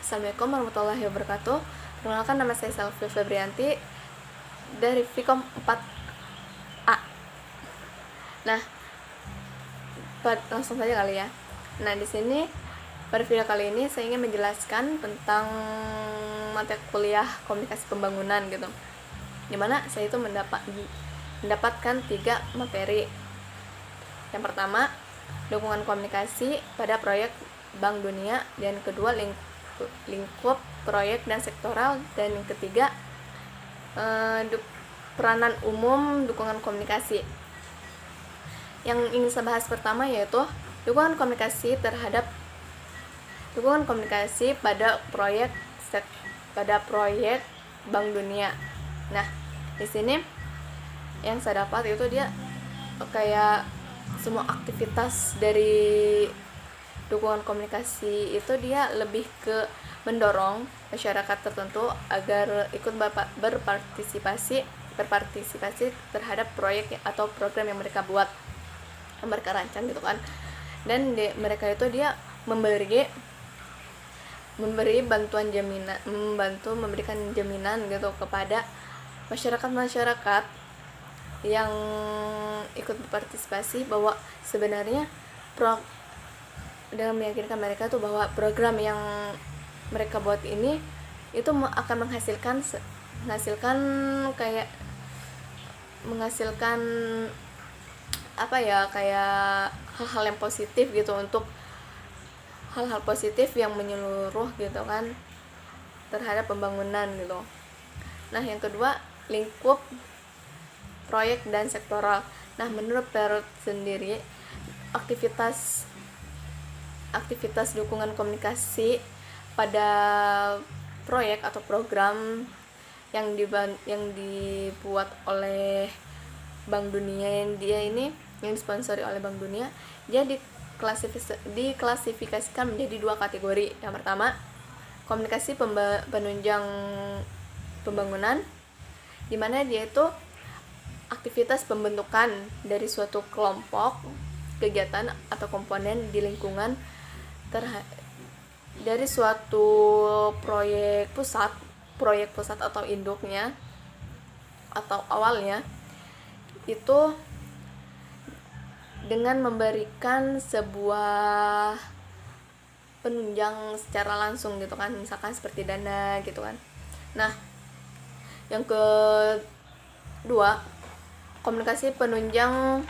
Assalamualaikum warahmatullahi wabarakatuh. Perkenalkan, nama saya Selvi Febrianti dari Vkom 4A. Nah, langsung saja kali ya. Nah, di sini pada video kali ini saya ingin menjelaskan tentang mata kuliah komunikasi pembangunan gitu. Dimana saya itu mendapatkan 3 materi. Yang pertama, dukungan komunikasi pada proyek Bank Dunia, dan kedua lingkup proyek dan sektoral, dan yang ketiga peranan umum dukungan komunikasi. Yang ingin saya bahas pertama yaitu dukungan komunikasi pada proyek Bank Dunia. Nah, di sini yang saya dapat itu dia kayak semua aktivitas dari dukungan komunikasi itu dia lebih ke mendorong masyarakat tertentu agar ikut berpartisipasi terhadap proyek atau program yang mereka buat, yang mereka rancang gitu kan. Dan mereka itu dia memberi bantuan jaminan, memberikan jaminan gitu kepada masyarakat yang ikut berpartisipasi bahwa sebenarnya dengan meyakinkan mereka tuh bahwa program yang mereka buat ini itu akan menghasilkan kayak hal-hal yang positif gitu, untuk hal-hal positif yang menyeluruh gitu kan terhadap pembangunan gitu. Nah, yang kedua, lingkup proyek dan sektoral. Nah, menurut Perut sendiri, aktivitas dukungan komunikasi pada proyek atau program yang dibuat oleh Bank Dunia, yang disponsori oleh Bank Dunia, dia diklasifikasikan menjadi 2 kategori. Yang pertama, komunikasi penunjang pembangunan, di mana dia itu aktivitas pembentukan dari suatu kelompok kegiatan atau komponen di lingkungan dari suatu proyek pusat atau induknya atau awalnya itu dengan memberikan sebuah penunjang secara langsung gitu kan, misalkan seperti dana gitu kan. Nah, yang kedua, komunikasi penunjang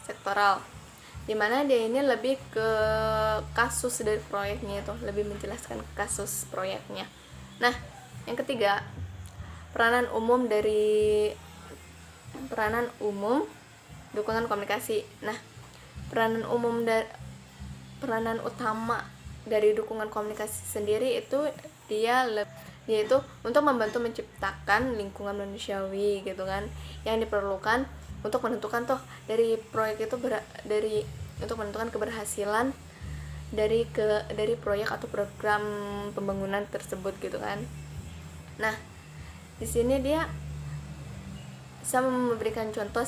sektoral, dimana dia ini lebih ke kasus dari proyeknya, itu lebih menjelaskan kasus proyeknya. Nah, yang ketiga, peranan umum dukungan komunikasi. Nah, peranan utama dari dukungan komunikasi sendiri itu yaitu untuk membantu menciptakan lingkungan manusiawi gitu kan, yang diperlukan untuk menentukan dari proyek itu untuk menentukan keberhasilan dari proyek atau program pembangunan tersebut gitu kan. Nah, di sini dia bisa memberikan contoh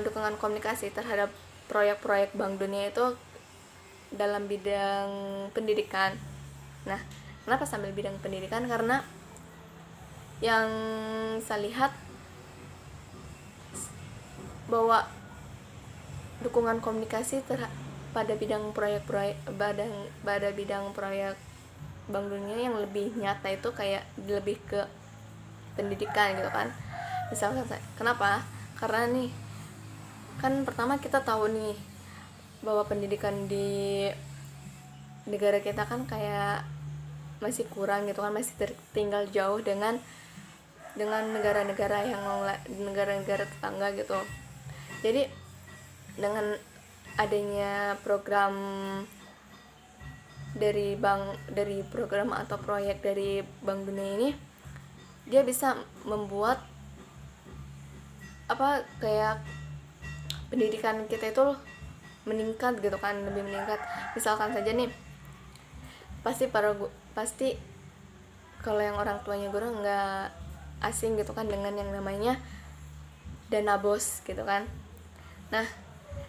dukungan komunikasi terhadap proyek-proyek Bank Dunia itu dalam bidang pendidikan. Nah, kenapa sambil bidang pendidikan? Karena yang saya lihat bahwa dukungan komunikasi pada bidang proyek Bank Dunia yang lebih nyata itu kayak lebih ke pendidikan gitu kan. Misalkan kenapa? Karena nih kan pertama kita tahu nih bahwa pendidikan di negara kita kan kayak masih kurang gitu kan, masih tertinggal jauh dengan negara-negara tetangga gitu. Jadi dengan adanya program dari program atau proyek dari Bank Dunia ini, dia bisa membuat kayak pendidikan kita itu meningkat gitu kan, lebih meningkat. Misalkan saja nih, pasti kalau yang orang tuanya guru nggak asing gitu kan dengan yang namanya dana bos gitu kan. Nah,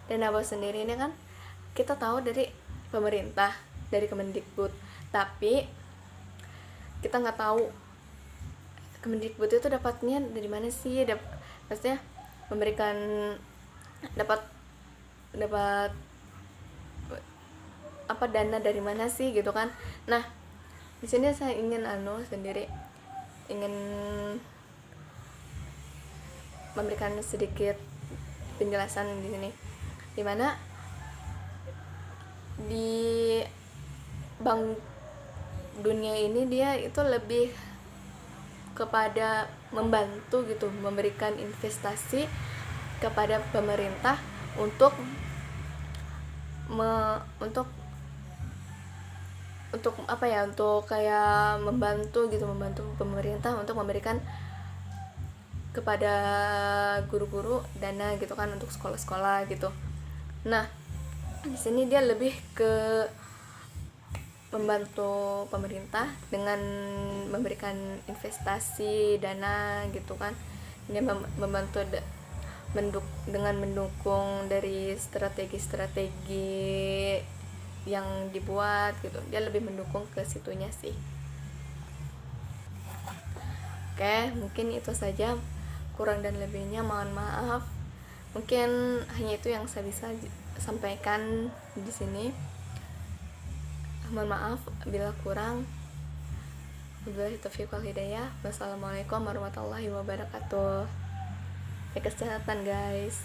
dana bos sendiri ini kan kita tahu dari pemerintah, dari Kemendikbud, tapi kita nggak tahu Kemendikbud itu dapatnya dari mana sih, maksudnya memberikan dapat apa dana dari mana sih gitu kan. Nah, di sini saya ingin ingin memberikan sedikit penjelasan di sini, dimana di Bank Dunia ini dia itu lebih kepada membantu gitu, memberikan investasi kepada pemerintah untuk apa ya, untuk kayak membantu pemerintah untuk memberikan kepada guru-guru dana gitu kan untuk sekolah-sekolah gitu. Nah, di sini dia lebih ke membantu pemerintah dengan memberikan investasi dana gitu kan. Dia membantu dengan mendukung dari strategi-strategi yang dibuat gitu. Dia lebih mendukung ke situnya sih. Oke, mungkin itu saja, kurang dan lebihnya mohon maaf. Mungkin hanya itu yang saya bisa sampaikan di sini. Mohon maaf bila kurang. Wabillahi taufiq wal hidayah. Wassalamualaikum warahmatullahi wabarakatuh. Jaga kesehatan guys.